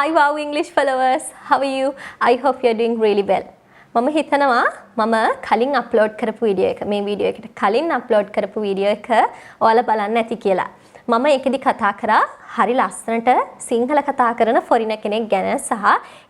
Hi wow English followers, how are you? I hope you're doing really well. මම හිතනවා මම කලින් upload කරපු වීඩියෝ එක මේ වීඩියෝ එකට කලින් අප්ලෝඩ් කරපු වීඩියෝ එක ඔයාලා බලන්න ඇති කියලා. මම ඒකෙදි කතා කරා හරි ලස්සනට සිංහල කතා කරන ෆොරින කෙනෙක් ගැන සහ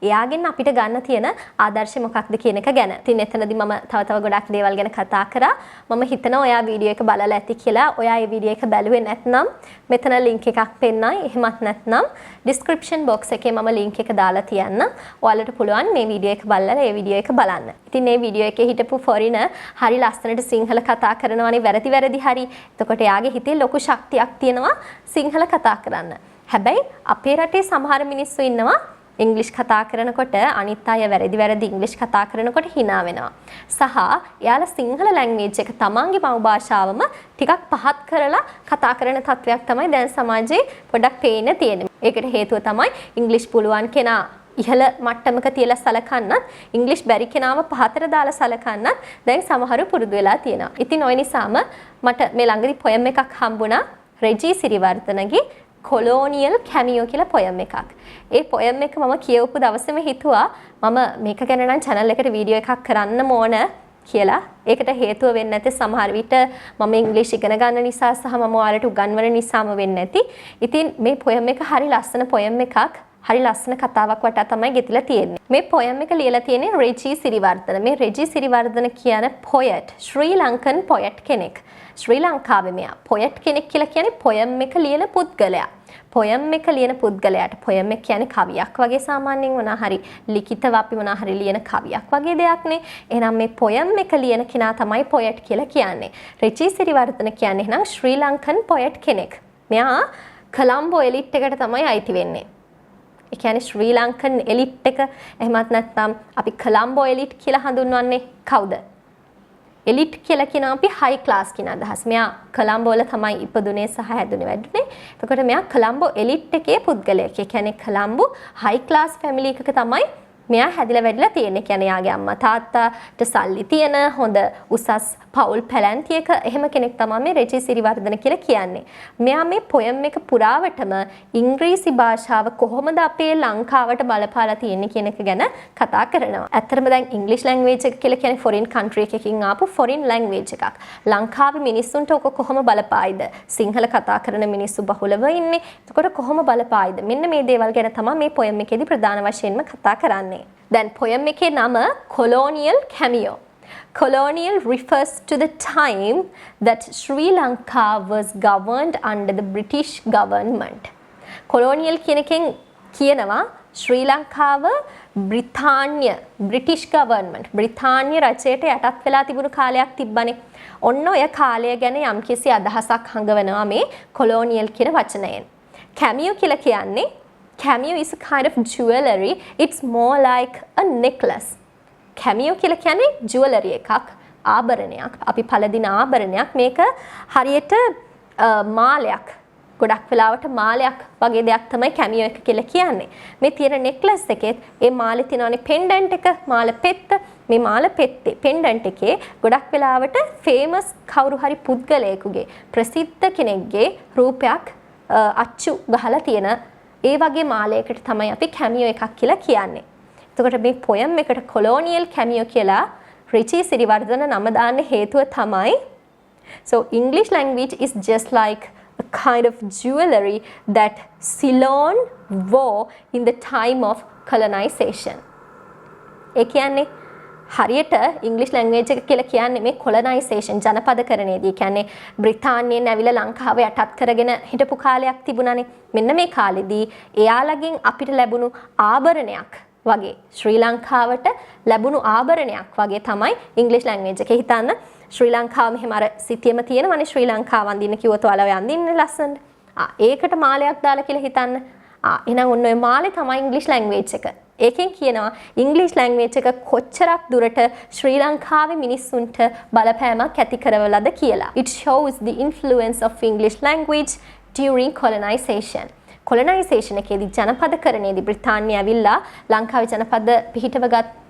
එයාගෙන් අපිට ගන්න තියෙන ආදර්ශය මොකක්ද කියන එක ගැන. ඉතින් එතනදී මම තව ගොඩක් දේවල් ගැන කතා කරා. මම හිතනවා ඔයා වීඩියෝ එක බලලා ඇති කියලා. ඔයා මේ වීඩියෝ එක බැලුවේ නැත්නම් මෙතන link එකක් පෙන්නයි. එහෙමත් නැත්නම් description box එකේ මම link එක දාලා තියන්නම්. ඔයාලට පුළුවන් මේ වීඩියෝ එක බලලා මේ වීඩියෝ එක බලන්න. ඉතින් මේ වීඩියෝ එකේ හිටපු ෆොරින හරි ලස්සනට සිංහල කතා කරනවානේ වැරදි හරි. එතකොට එයාගේ හිතේ ලොකු ශක්තියක් තියෙනවා සිංහල කතා කරන්න. හැබැයි අපේ රටේ සමහර මිනිස්සු ඉන්නවා ඉංග්‍රීසි කතා කරනකොට අනිත් අය වැරදි ඉංග්‍රීසි කතා කරනකොට hina වෙනවා. සහ එයාලා සිංහල ලැන්ග්වේජ් එක තමන්ගේ මව් භාෂාවම ටිකක් පහත් කරලා කතා කරන තත්වයක් තමයි දැන් සමාජයේ පොඩක් පේන්න තියෙන්නේ. ඒකට හේතුව තමයි ඉංග්‍රීසි පුළුවන් කෙනා ඉහළ මට්ටමක තියලා සලකන්නත් ඉංග්‍රීසි බැරි කෙනාව පහතට දාලා සලකන්නත් දැන් සමහරු පුරුදු වෙලා තියෙනවා. ඉතින් ওই නිසාම මට මේ ළඟදී පොයම් එකක් හම්බුණා රෙජි සිරිවර්ධනගේ colonial cameo කියලා පොයම් එකක්. ඒ පොයම් එක මම කියවපු දවසේම හිතුවා මම මේක ගැන නම් channel එකට වීඩියෝ එකක් කරන්න ඕන කියලා. ඒකට හේතුව වෙන්නේ නැති සමහර විට මම ඉංග්‍රීසි ඉගෙන ගන්න නිසා සහ මම ඔයාලට උගන්වන නිසාම වෙන්නේ නැති. ඉතින් මේ පොයම් එක හරි ලස්සන පොයම් එකක්. හරි ලස්සන කතාවක් වටා තමයි ගෙතිලා තියෙන්නේ. මේ පොයම් එක ලියලා තියෙන්නේ රෙජි සිරිවර්ධන. මේ රෙජි සිරිවර්ධන කියන poet ශ්‍රී ලංකන් poet කෙනෙක්. ශ්‍රී ලංකාවේ මෙයා poet කෙනෙක් කියලා කියන්නේ පොයම් එක ලියන පුද්ගලයා. පොයම් එක ලියන පුද්ගලයාට පොයම් එක කියන්නේ කවියක් වගේ සාමාන්‍යයෙන් මොනවා හරි ලිඛිතව අපි මොනවා හරි ලියන කවියක් වගේ දෙයක්නේ. එහෙනම් මේ පොයම් එක ලියන කෙනා තමයි poet කියලා කියන්නේ. රෙජි සිරිවර්ධන කියන්නේ එහෙනම් ශ්‍රී ලංකන් poet කෙනෙක්. මෙයා කොළඹ එලිට් එකට තමයි අයිති වෙන්නේ. ඒ කියන්නේ ශ්‍රී ලංකන් එලිට් එක එහෙමත් නැත්නම් අපි කොළඹ එලිට් කියලා හඳුන්වන්නේ කවුද? එලිට් කියලා කියනවා අපි හයි ක්ලාස් කියන අදහස. මෙයා කොළඹ වල තමයි ඉපදුනේ සහ හැදුනේ වැඩුනේ. එතකොට මෙයා කොළඹ එලිට් එකේ පුද්ගලයෙක්. ඒ කියන්නේ කොළඹ හයි ක්ලාස් ෆැමිලි එකක තමයි මෙයා හැදිලා වැඩිලා තියෙන්නේ. කියන්නේ යාගේ අම්මා තාත්තාට සල්ලි තියෙන හොඳ උසස් පවුල් පැලැන්තියක එහෙම කෙනෙක් තමයි මේ රෙජි සිරිවර්ධන කියලා කියන්නේ. මෙයා මේ පොයම් එක පුරාවටම ඉංග්‍රීසි භාෂාව කොහොමද අපේ ලංකාවට බලපාලා තියෙන්නේ කියන එක ගැන කතා කරනවා. ඇත්තටම දැන් ඉංග්‍රීසි ලැන්ග්වේජ් එක කියලා කියන්නේ ෆොරින් කන්ට්‍රි එකකින් ආපු ෆොරින් ලැන්ග්වේජ් එකක්. ලංකාවේ මිනිස්සුන්ට ඔක කොහොම බලපායිද? සිංහල කතා කරන මිනිස්සු බහුලව ඉන්නේ. එතකොට කොහොම බලපායිද? මෙන්න මේ දේවල් ගැන තමයි මේ පොයම් එකේදී ප්‍රධාන වශයෙන්ම කතා කරන්නේ. දැන් පොයම් එකේ නම colonial cameo. Colonial refers to the time that Sri Lanka was governed under the British government. Colonial කියන එකෙන් කියනවා ශ්‍රී ලංකාව British government බ්‍රිතාන්‍ය රජයට යටත් වෙලා තිබුණු කාලයක් තිබ්බනේ. ඔන්න ඔය කාලය ගැන යම්කිසි අදහසක් හංගවනවා මේ colonial කියන වචනයෙන්. Cameo කියලා කියන්නේ cameo is a kind of jewelry. It's more like a necklace. cameo කියලා කියන්නේ jewelry එකක්, ආභරණයක්. අපි පළදින ආභරණයක්. මේක හරියට මාලයක්. ගොඩක් වෙලාවට මාලයක් වගේ දෙයක් තමයි cameo එක කියලා කියන්නේ. මේ තියෙන necklace එකේ ඒ මාලේ තියෙනනේ pendant එක, මාල පෙත්ත. මේ මාල පෙත්තේ pendant එකේ ගොඩක් වෙලාවට famous කවුරු හරි පුද්ගලයෙකුගේ ප්‍රසිද්ධ කෙනෙක්ගේ රූපයක් අච්චු ගහලා තියෙන ඒ වගේ මාලයකට තමයි අපි cameo එකක් කියලා කියන්නේ. එතකොට මේ පොයම් එකට colonial cameo කියලා රෙජි සිරිවර්ධන නම දාන්න හේතුව තමයි so English language is just like a kind of jewelry that Ceylon wore in the time of colonization. ඒ කියන්නේ හරියට ඉංග්‍රීසි ලැන්ග්වේජ් එක කියලා කියන්නේ මේ කොලනයිසේෂන් ජනපදකරණයේදී කියන්නේ බ්‍රිතාන්‍යයෙන් ඇවිල්ලා ලංකාව යටත් කරගෙන හිටපු කාලයක් තිබුණානේ. මෙන්න මේ කාලෙදී එයාලගෙන් අපිට ලැබුණු ආභරණයක් වගේ ශ්‍රී ලංකාවට ලැබුණු ආභරණයක් වගේ තමයි ඉංග්‍රීසි ලැන්ග්වේජ් එකේ හිතන්න. ශ්‍රී ලංකාව මෙහෙම අර සිටියම තියෙනවනේ ශ්‍රී ලංකාව අඳින්න කිව්වොත් ඔයාලා අඳින්නේ ලස්සනට. ඒකට මාලයක් දාලා කියලා හිතන්න. එහෙනම් ඔන්න ඔය මාලේ තමයි ඉංග්‍රීසි ලැන්ග්වේජ් එක. ඒකෙන් කියනවා ඉංග්‍රීසි ලැන්ග්වේජ් එක කොච්චරක් දුරට ශ්‍රී ලංකාවේ මිනිස්සුන්ට බලපෑමක් ඇති කරවලද කියලා. It shows the influence of English language during colonization. කොලොනයිසේෂන් එකේදී ජනපදකරණයේදී බ්‍රිතාන්‍ය ඇවිල්ලා ලංකාවේ ජනපද පිහිටව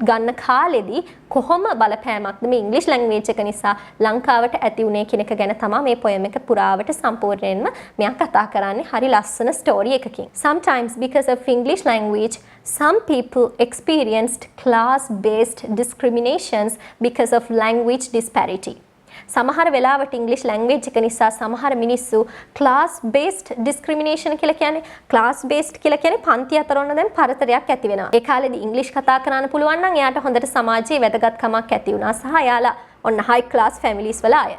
ගන්න කාලෙදී කොහොම බලපෑමක්ද මේ ඉංග්‍රීසි ලැන්ග්වේජ් එක නිසා ලංකාවට ඇති වුනේ කියන එක ගැන තමයි මේ පොයම් එක පුරාවට සම්පූර්ණයෙන්ම මෙයා කතා කරන්නේ. හරි ලස්සන ස්ටෝරි එකකින්. Sometimes because of English language some people experienced class-based discriminations because of language disparity. සමහර වෙලාවට ඉංග්‍රීසි ලැන්ග්වේජ් එක නිසා සමහර මිනිස්සු class based discrimination කියලා කියන්නේ class based කියලා කියන්නේ පන්ති අතර ඔන්න දැන් පරතරයක් ඇති වෙනවා. ඒ කාලේදී ඉංග්‍රීසි කතා කරන්න පුළුවන් නම් එයාට හොඳට සමාජයේ වැදගත්කමක් ඇති වුණා සහ එයාලා ඔන්න high class families වල අය.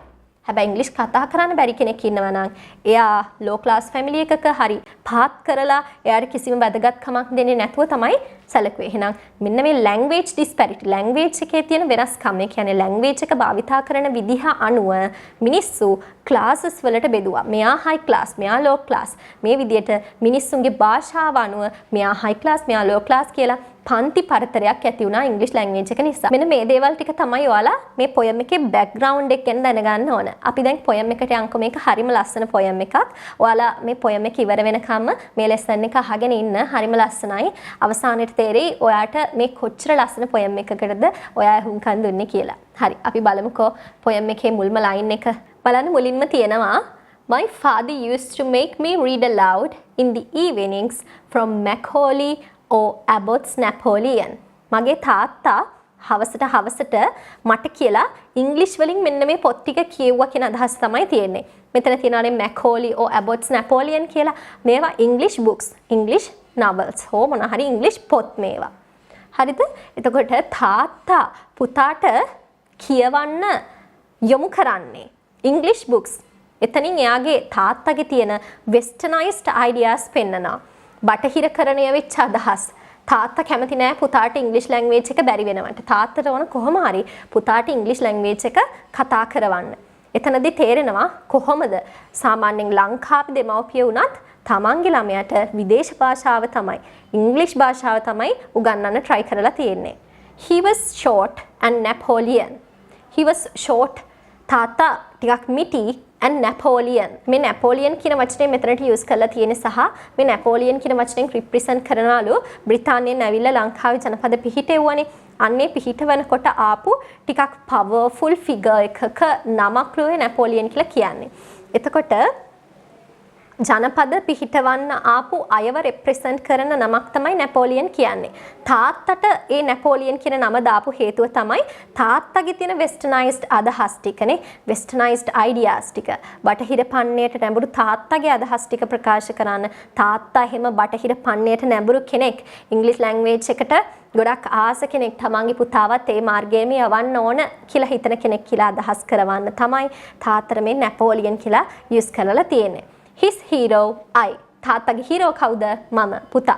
හැබැයි ඉංග්‍රීසි කතා කරන්න බැරි කෙනෙක් ඉන්නවා නම් එයා low class family එකක හරි පාත් කරලා එයාට කිසිම වැදගත්කමක් දෙන්නේ නැතුව තමයි සැලකුවේ. එහෙනම් මෙන්න මේ language disparity language එකේ තියෙන වෙනස්කම් ඒ කියන්නේ language එක භාවිතා කරන විදිහ අනුව මිනිස්සු classes වලට බෙදුවා. මෙයා high class, මෙයා low class. මේ විදිහට මිනිස්සුන්ගේ භාෂාව අනුව මෙයා high class, මෙයා low class කියලා පන්ති පරතරයක් ඇති වුණා ඉංග්‍රීසි ලැන්ග්වේජ් එක නිසා. මෙන්න මේ දේවල් ටික තමයි ඔයාලා මේ පොයම් එකේ බෑග්ග්‍රවුන්ඩ් එක ගැන දැනගන්න ඕන. අපි දැන් පොයම් එකට යන්කො මේක හරිම ලස්සන පොයම් එකක්. ඔයාලා මේ පොයම් එක ඉවර වෙනකම්ම මේ ලෙසන් එක අහගෙන ඉන්න හරිම ලස්සනයි. අවසානයේ තේරෙයි ඔයාට මේ කොච්චර ලස්සන පොයම් එකකටද ඔයා හුම්කන් දුන්නේ කියලා. හරි අපි බලමුකෝ පොයම් එකේ මුල්ම ලයින් එක. බලන්න මුලින්ම තියෙනවා My father used to make me read aloud in the evenings from Macaulay or Abbott's Napoleon. මගේ තාත්තා හවසට මට කියලා ඉංග්‍රීසි වලින් මෙන්න මේ පොත් ටික කියවුවා කියන අදහස තමයි තියෙන්නේ. මෙතන තියෙනවානේ Macaulay or Abbott's Napoleon කියලා. මේවා English books, English novels. හෝ මොන හරි English පොත් මේවා. හරිද? එතකොට තාත්තා පුතාට කියවන්න යොමු කරන්නේ English books. එතනින් එයාගේ තාත්තගේ තියෙන westernized ideas පෙන්නනවා. බටහිරකරණය වෙච්ච අදහස්. තාත්තා කැමති නෑ පුතාට ඉංග්‍රීසි ලැන්ග්වේජ් එක බැරි වෙනවට. තාත්තට ඕන කොහොම හරි පුතාට ඉංග්‍රීසි ලැන්ග්වේජ් එක කතා කරවන්න. එතනදී තේරෙනවා කොහොමද සාමාන්‍යයෙන් ලංකාවේ දෙමව්පිය වුණත් තමන්ගේ ළමයාට විදේශ භාෂාව තමයි ඉංග්‍රීසි භාෂාව තමයි උගන්වන්න try කරලා තියෙන්නේ. He was short and Napoleon. He was short තාත්තා ටිකක් මිටි and Napoleon. මේ Napoleon කියන වචනේ මෙතනට use කරලා තියෙන සහ මේ Napoleon කියන වචනෙන් represent කරනවලු බ්‍රිතාන්‍යයෙන් ඇවිල්ලා ලංකාවේ ජනපද පිහිටෙව්වනේ. අන්නේ පිහිටවනකොට ආපු ටිකක් powerful figure එකක නමක් ලුවේ Napoleon කියලා කියන්නේ. එතකොට ජනපද පිහිටවන්න ආපු අයව represent කරන නමක් තමයි Napoleon කියන්නේ. තාත්තට ඒ Napoleon කියන නම දාපු හේතුව තමයි තාත්තගේ තියෙන westernized අදහස් ටිකනේ, westernized ideas ටික. බටහිර පන්නයට නැඹුරු තාත්තගේ අදහස් ටික ප්‍රකාශ කරන්න. තාත්තා එහෙම බටහිර පන්නයට නැඹුරු කෙනෙක්. ඉංග්‍රීසි ලැන්ග්වේජ් එකට ගොඩක් ආස කෙනෙක් තමන්ගේ පුතාවත් ඒ මාර්ගයේම යවන්න ඕන කියලා හිතන කෙනෙක් කියලා අදහස් කරවන්න තමයි තාත්තට මේ Napoleon කියලා use කරලා තියෙන්නේ. His hero I. තාත්තගේ hero කවුද? මම පුතා.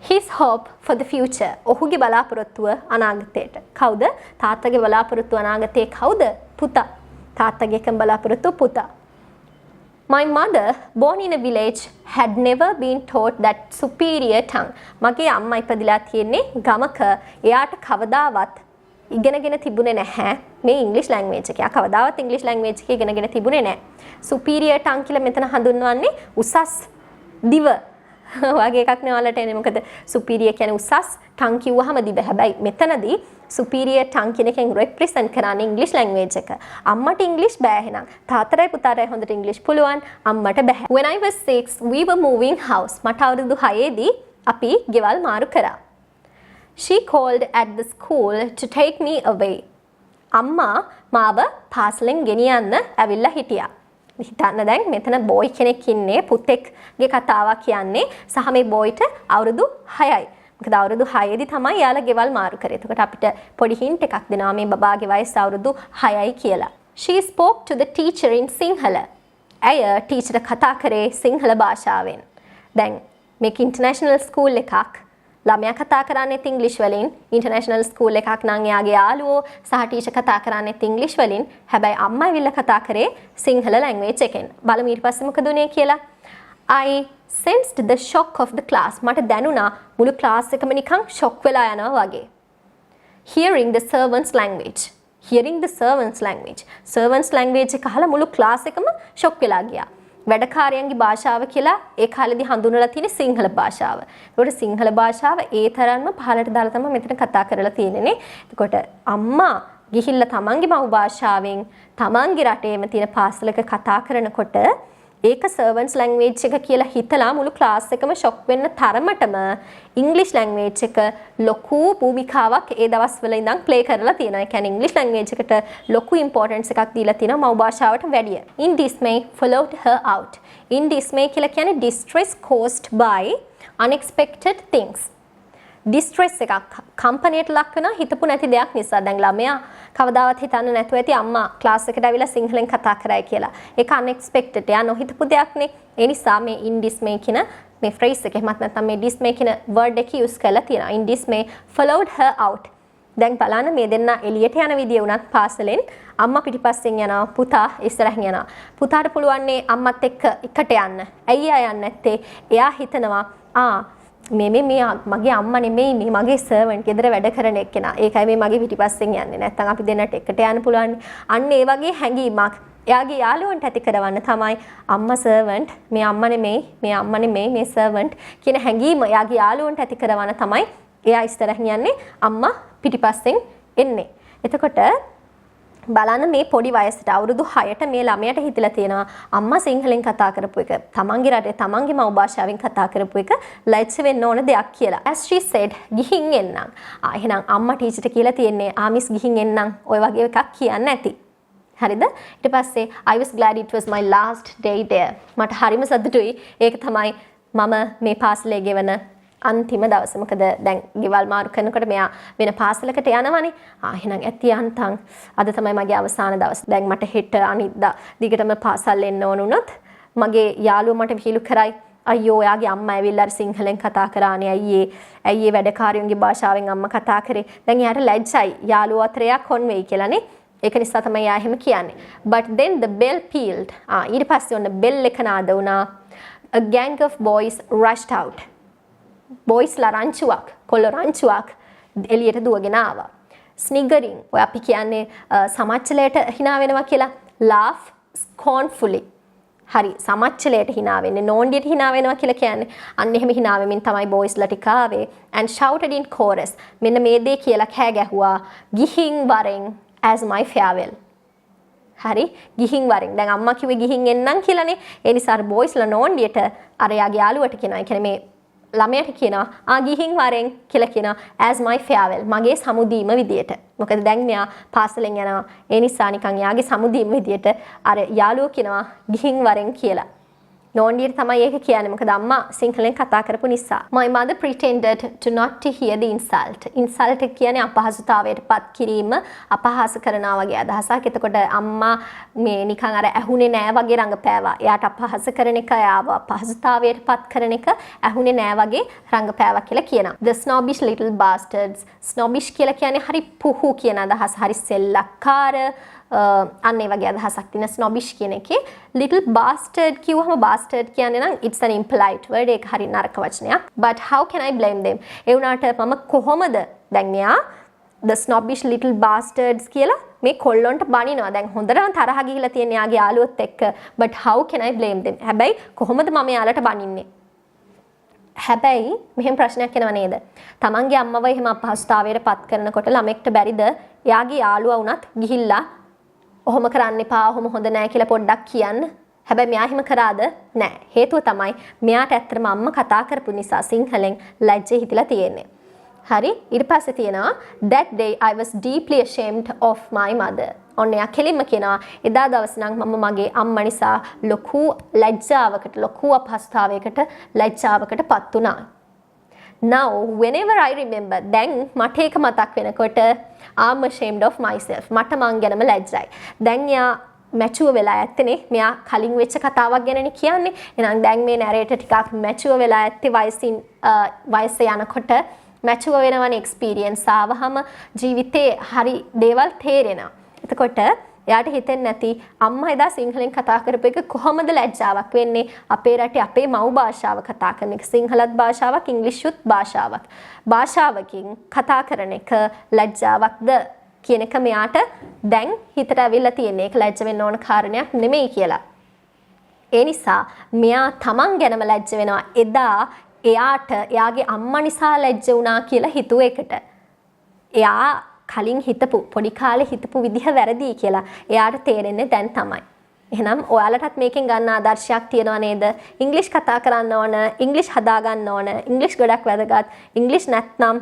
His hope for the future. ඔහුගේ බලාපොරොත්තුව අනාගතයට. කවුද? තාත්තගේ බලාපොරොත්තුව අනාගතයේ කවුද? පුතා. තාත්තගේ එකම බලාපොරොත්තුව පුතා. My mother, born in a village, had never been taught that superior tongue. මගේ අම්මා ඉපදිලා තියෙන්නේ ගමක. එයාට කවදාවත් ඉගෙනගෙන තිබුණේ නැහැ මේ ඉංග්‍රීසි ලැන්ග්වේජ් එක. කවදාවත් ඉංග්‍රීසි ලැන්ග්වේජ් එක ඉගෙනගෙන තිබුණේ නැහැ. superior tongue කියලා මෙතන හඳුන්වන්නේ උසස් දිව වගේ එකක් නේ ඔයාලට එන්නේ. මොකද superior කියන්නේ උසස්, tongue කිව්වහම දිව. හැබැයි මෙතනදී superior tongue කියන එකෙන් represent කරන්නේ ඉංග්‍රීසි ලැන්ග්වේජ් එක. අම්මට ඉංග්‍රීසි බෑ එහෙනම්. තාත්තටයි පුතාටයි හොඳට ඉංග්‍රීසි පුළුවන්, අම්මට බෑ. When I was 6, we were moving house. මට අවුරුදු 6 දී අපි ගෙවල් මාරු කරා. She called at the school to take me away. අම්මා මාව පාසලෙන් ගෙනියන්න ඇවිල්ලා හිටියා. හිතන්න දැන් මෙතන බෝයි කෙනෙක් ඉන්නේ, පුතෙක්ගේ කතාවක් කියන්නේ සහ මේ බෝයිට අවුරුදු 6යි. මොකද අවුරුදු 6 දී තමයි යාලා ගෙවල් මාරු කරේ. එතකොට අපිට පොඩි හින්ට් එකක් දෙනවා මේ බබාගේ වයස අවුරුදු 6යි කියලා. She spoke to the teacher in Sinhala. ඇය ටීචර්ට කතා කරේ සිංහල භාෂාවෙන්. දැන් මේක ඉන්ටර්නැෂනල් ස්කූල් එකක්. ළමයා කතා කරන්නේත් ඉංග්‍රීසි වලින්. ඉන්ටර්නැෂනල් ස්කූල් එකක් නම් එයාගේ යාළුවෝ සහ ටීචර් කතා කරන්නේත් ඉංග්‍රීසි වලින්. හැබැයි අම්මා ඇවිල්ලා කතා කරේ සිංහල ලැන්ග්වේජ් එකෙන්. බලමු ඊට පස්සේ මොකද උනේ කියලා. I sensed the shock of the class. මට දැනුණා මුළු ක්ලාස් එකම නිකන් ෂොක් වෙලා යනවා වගේ. Hearing the servants language. Hearing the servants language. Servants language එක අහලා මුළු ක්ලාස් එකම ෂොක් වෙලා ගියා. වැඩකාරයන්ගේ භාෂාව කියලා ඒ කාලෙදී හඳුන්වලා තියෙන සිංහල භාෂාව. ඒකට සිංහල භාෂාව ඒ තරම්ම පහළට දාලා තමයි මෙතන කතා කරලා තියෙන්නේ. එතකොට අම්මා ගිහිල්ලා තමන්ගේ මව් භාෂාවෙන් තමන්ගේ රටේම තියෙන පාසලක කතා කරනකොට ඒක සර්වන්ට්ස් ලැන්ග්වේජ් එක කියලා හිතලා මුළු ක්ලාස් එකම ෂොක් වෙන්න තරමටම ඉංග්‍රීසි ලැන්ග්වේජ් එක ලොකු භූමිකාවක් ඒ දවස්වල ඉඳන් ප්ලේ කරලා තියෙනවා. ඒ කියන්නේ ඉංග්‍රීසි ලැන්ග්වේජ් එකට ලොකු ඉම්පෝටන්ස් එකක් දීලා තියෙනවා මව් භාෂාවට වැඩිය. In dismay followed her out. In dismay කියලා කියන්නේ distress caused by unexpected things. distress එකක් කම්පැනියට ලක් වෙන හිතපු නැති දෙයක් නිසා. දැන් ළමයා කවදාවත් හිතන්නේ නැතුව ඇති අම්මා ක්ලාස් එකට ඇවිල්ලා සිංහලෙන් කතා කරයි කියලා. ඒක unexpected. යා නොහිතපු දෙයක්නේ. ඒ නිසා මේ in dismay කියන මේ phrase එක එහෙමත් නැත්නම් මේ dismay කියන word එක use කරලා තියෙනවා. In dismay followed her out. දැන් බලන්න මේ දෙන්න එළියට යන විදිය උනත් පාසලෙන් අම්මා පිටිපස්සෙන් යනවා පුතා ඉස්සරහින් යනවා. පුතාට පුළුවන් නේ අම්මත් එක්ක එකට යන්න. ඇයි එයා යන්නේ නැත්තේ? එයා හිතනවා මේ මගේ අම්මා නෙමෙයි මේ මගේ සර්වන්ට් ගෙදර වැඩ කරන එක්කෙනා. ඒකයි මේ මගේ පිටිපස්සෙන් යන්නේ. නැත්තම් අපි දෙන්නට එකට යන්න පුළුවන්. අන්න ඒ වගේ හැඟීමක් එයාගේ යාළුවන්ට ඇති කරවන්න තමයි අම්මා සර්වන්ට් මේ අම්මා නෙමෙයි මේ සර්වන්ට් කියන හැඟීම එයාගේ යාළුවන්ට ඇති කරවන්න තමයි එයා ඉස්සරහින් යන්නේ අම්මා පිටිපස්සෙන් එන්නේ. එතකොට බලන්න මේ පොඩි වයසට අවුරුදු 6ට මේ ළමයට හිතලා තියෙනවා අම්මා සිංහලෙන් කතා කරපු එක තමන්ගේ රටේ තමන්ගේ මව් භාෂාවෙන් කතා කරපු එක ලැජ්ජ වෙන්න ඕන දෙයක් කියලා. As she said ගිහින් එන්නම්. එහෙනම් අම්මා ටීචර්ට කියලා තියෙන්නේ මිස් ගිහින් එන්නම් ඔය වගේ එකක් කියන්නේ නැති. හරිද? ඊට පස්සේ I was glad it was my last day there. මට හරිම සතුටුයි. ඒක තමයි මම මේ පාසලේ ගෙවන අන්තිම දවස. මොකද දැන් ගෙවල් මාරු කරනකොට මෙයා වෙන පාසලකට යනවනේ. එහෙනම් ඇති යන්තම් අද තමයි මගේ අවසාන දවස්. දැන් මට හෙට අනිද්දා දිගටම පාසල් එන්න ඕන උනොත් මගේ යාළුවා මට විහිළු කරයි. අයියෝ එයාගේ අම්මා ඇවිල්ලා සිංහලෙන් කතා කරානේ. ඇයි ඒ වැඩකාරයන්ගේ භාෂාවෙන් අම්මා කතා කරේ. දැන් එයාට ලැජ්ජයි. යාළුවා අතරයක් හොන් වෙයි කියලානේ. ඒක නිසා තමයි එයා එහෙම කියන්නේ. But then the bell pealed. ඊට පස්සේ ඔන්න බෙල් එක නාද වුණා. A gang of boys rushed out. බොයිස්ලා රංචුවක් කොල්ල රංචුවක් එළියට දුවගෙන ආවා. ස්නිගරින් ඔය අපි කියන්නේ සමච්චලයට hina වෙනවා කියලා. laugh scornfully. හරි සමච්චලයට hina වෙන්නේ නෝන්ඩියට hina වෙනවා කියලා කියන්නේ. අන්න එහෙම hina වෙමින් තමයි බොයිස්ලා ටික ආවේ. and shouted in chorus. මෙන්න මේ දේ කියලා කෑ ගැහුවා. ගිහින් වරෙන් as my farewell. හරි ගිහින් වරෙන්. දැන් අම්මා කිව්වේ ගිහින් එන්නම් කියලානේ. ඒ නිසා අර බොයිස්ලා නෝන්ඩියට අර යාගේ යාළුවට කියනවා. ඒ කියන්නේ මේ ළමයට කියනවා ගිහින් වරෙන් කියලා කියනවා as my farewell මගේ සමුදීම විදියට. මොකද දැන් මෙයා පාසලෙන් යනවා. ඒ නිසා නිකන් යාගේ සමුදීම විදියට අර යාළුවෝ කියනවා ගිහින් වරෙන් කියලා. නෝන්ඩියට තමයි ඒක කියන්නේ. මොකද අම්මා සිංහලෙන් කතා කරපු නිසා. My mother pretended to not to hear the insult. insult කියන්නේ අපහසුතාවයට පත් කිරීම, අපහාස කරනවා වගේ අදහසක්. එතකොට අම්මා මේ නිකන් අර ඇහුනේ නෑ වගේ රංගපෑවා. එයාට අපහාස කරන එක, එයාව අපහසුතාවයට පත් කරන එක ඇහුනේ නෑ වගේ රංගපෑවා කියලා කියනවා. The snobbish little bastards. snobbish කියලා කියන්නේ හරි පුහු කියන අදහස. හරි සෙල්ලක්කාර අන්න ඒ වගේ අදහසක් තියෙන snobbish කියන එකේ. little bastard කිව්වම bastard කියන්නේ නම් it's an impolite word. ඒක හරි නරක වචනයක්. but how can I blame them? ඒ වුණාට මම කොහොමද දැන් මෙයා the snobbish little bastards කියලා මේ කොල්ලොන්ට බනිනවා. දැන් හොඳටම තරහ ගිහිලා තියෙන යාගේ යාළුවොත් එක්ක. but how can I blame them? හැබැයි කොහොමද මම යාලට බනින්නේ? හැබැයි මෙහෙම ප්‍රශ්නයක් එනවා නේද? තමන්ගේ අම්මව එහෙම අපහසුතාවයට පත් කරනකොට ළමෙක්ට බැරිද යාගේ යාළුවා වුණත් ගිහිල්ලා ඔහොම කරන්න එපා, ඔහොම හොඳ නෑ කියලා පොඩ්ඩක් කියන්න. හැබැයි මෙයා එහෙම කරාද? නෑ. හේතුව තමයි මෙයාට ඇත්තටම අම්මා කතා කරපු නිසා සිංහලෙන් ලැජ්ජේ හිතිලා තියෙන්නේ. හරි? ඊට පස්සේ තියෙනවා that day I was deeply ashamed of my mother. ඔන්න එයා කෙලින්ම කියනවා එදා දවස් නම් මම මගේ අම්මා නිසා ලොකු ලැජ්ජාවකට, ලොකු අපහසුතාවයකට, ලැජ්ජාවකට පත් වුණා. Now whenever I remember දැන් මට ඒක මතක් වෙනකොට I'm ashamed of myself. මට මං ගැනම ලැජ්ජයි. දැන් යා මැචුව වෙලා ඇත්තනේ. මෙයා කලින් වෙච්ච කතාවක් ගැනනේ කියන්නේ. එහෙනම් දැන් මේ නැරේටර් ටිකක් මැචුව වෙලා ඇත්තේ වයස යනකොට මැචුව වෙනවනේ එක්ස්පීරියන්ස් ආවහම ජීවිතේ හරි දේවල් තේරෙනවා. එතකොට එයාට හිතෙන්නේ නැති අම්මා එදා සිංහලෙන් කතා කරපු එක කොහොමද ලැජ්ජාවක් වෙන්නේ? අපේ රටේ අපේ මව් භාෂාව කතා කරන එක සිංහලත් භාෂාවක්, ඉංග්‍රීසියුත් භාෂාවක්. භාෂාවකින් කතා කරන එක ලැජ්ජාවක්ද කියන එක මෙයාට දැන් හිතට ඇවිල්ලා තියෙන එක ලැජ්ජ වෙන්න ඕන කාරණයක් නෙමෙයි කියලා. ඒ නිසා මෙයා තමන් ගැනම ලැජ්ජ වෙනවා. එදා එයාට එයාගේ අම්මා නිසා ලැජ්ජ වුණා කියලා හිතුව එකට. එයා කලින් හිතපු පොඩි කාලේ හිතපු විදිහ වැරදි කියලා එයාට තේරෙන්නේ දැන් තමයි. එහෙනම් ඔයාලටත් මේකෙන් ගන්න ආදර්ශයක් තියනවා නේද? ඉංග්‍රීසි කතා කරන්න ඕන, ඉංග්‍රීසි හදා ගන්න ඕන. ඉංග්‍රීසි ගොඩක් වැදගත්. ඉංග්‍රීසි නැත්නම්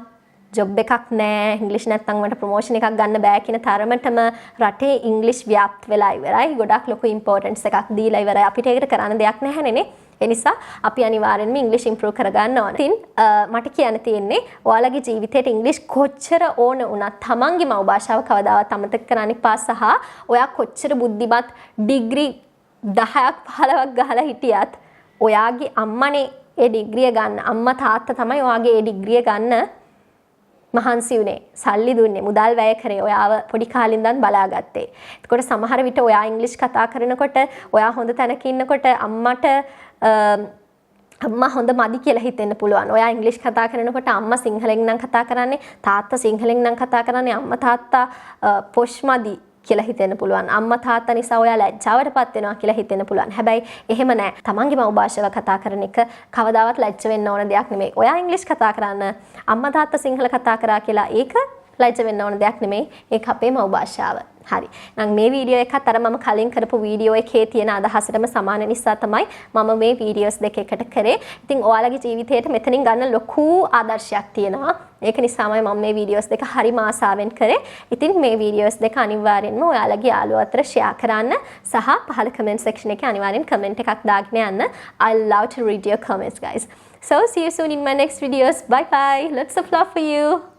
ජොබ් එකක් නැහැ. ඉංග්‍රීසි නැත්නම් මට ප්‍රොමෝෂන් එකක් ගන්න බෑ කියන තරමටම රටේ ඉංග්‍රීසි ව්‍යාප්ත වෙලා ඉවරයි. ගොඩක් ලොකු ඉම්පෝටන්ස් එකක් දීලා ඉවරයි. අපිට ඒකට කරන්න දෙයක් නැහැ නේ. ඒ නිසා අපි අනිවාර්යෙන්ම ඉංග්‍රීසි ඉම්ප්‍රූව් කරගන්න ඕන. ඉතින් මට කියන්න තියෙන්නේ ඔයාලගේ ජීවිතේට ඉංග්‍රීසි කොච්චර ඕන වුණත් තමන්ගේ මව් භාෂාව කවදාවත් අමතක කරන්න එපා. සහ ඔයා කොච්චර බුද්ධිමත් ඩිග්‍රී 10ක් 15ක් ගහලා හිටියත් ඔයාගේ අම්මනේ ඒ ඩිග්‍රිය ගන්න. අම්මා තාත්තා තමයි ඔයාගේ ඒ ඩිග්‍රිය ගන්න මහන්සි උනේ, සල්ලි දුන්නේ, මුදල් වැය කරේ, ඔයාව පොඩි කාලේ ඉඳන් බලාගත්තේ. එතකොට සමහර විට ඔයා ඉංග්‍රීසි කතා කරනකොට, ඔයා හොඳ තැනක ඉන්නකොට අම්මට අම්මා හොඳ මදි කියලා හිතෙන්න පුළුවන්. ඔයා ඉංග්‍රීසි කතා කරනකොට අම්මා සිංහලෙන් නම් කතා කරන්නේ, තාත්තා සිංහලෙන් නම් කතා කරන්නේ, අම්මා තාත්තා පොෂ් මදි කියලා හිතෙන්න පුළුවන්. අම්මා තාත්තා නිසා ඔයා ලැජ්ජාවටපත් වෙනවා කියලා හිතෙන්න පුළුවන්. හැබැයි එහෙම නෑ. තමන්ගේ මව් භාෂාව කතා කරන එක කවදාවත් ලැජ්ජ වෙන්න ඕන දෙයක් නෙමෙයි. ඔයා ඉංග්‍රීසි කතා කරන්න, අම්මා තාත්තා සිංහල කතා කරා කියලා ඒක ලැජ්ජ වෙන්න ඕන දෙයක් නෙමෙයි. ඒක අපේ මව් භාෂාව. හරි. නම් මේ වීඩියෝ එකත් අර මම කලින් කරපු වීඩියෝ එකේ තියෙන අදහසටම සමාන නිසා තමයි මම මේ වීඩියෝස් දෙක එකට කරේ. ඉතින් ඔයාලගේ ජීවිතේට මෙතනින් ගන්න ලොකු ආදර්ශයක් තියෙනවා. ඒක නිසාමයි මම මේ වීඩියෝස් දෙක හරිම ආසාවෙන් කරේ. ඉතින් මේ වීඩියෝස් දෙක අනිවාර්යෙන්ම ඔයාලගේ යාළුවෝ අතර ෂෙයා කරන්න සහ පහළ කමෙන්ට් සෙක්ෂන් එකේ අනිවාර්යෙන් කමෙන්ට් එකක් දාගෙන යන්න. I love to read your comments guys. So see you soon in my next videos. Bye bye. Lots of love for you.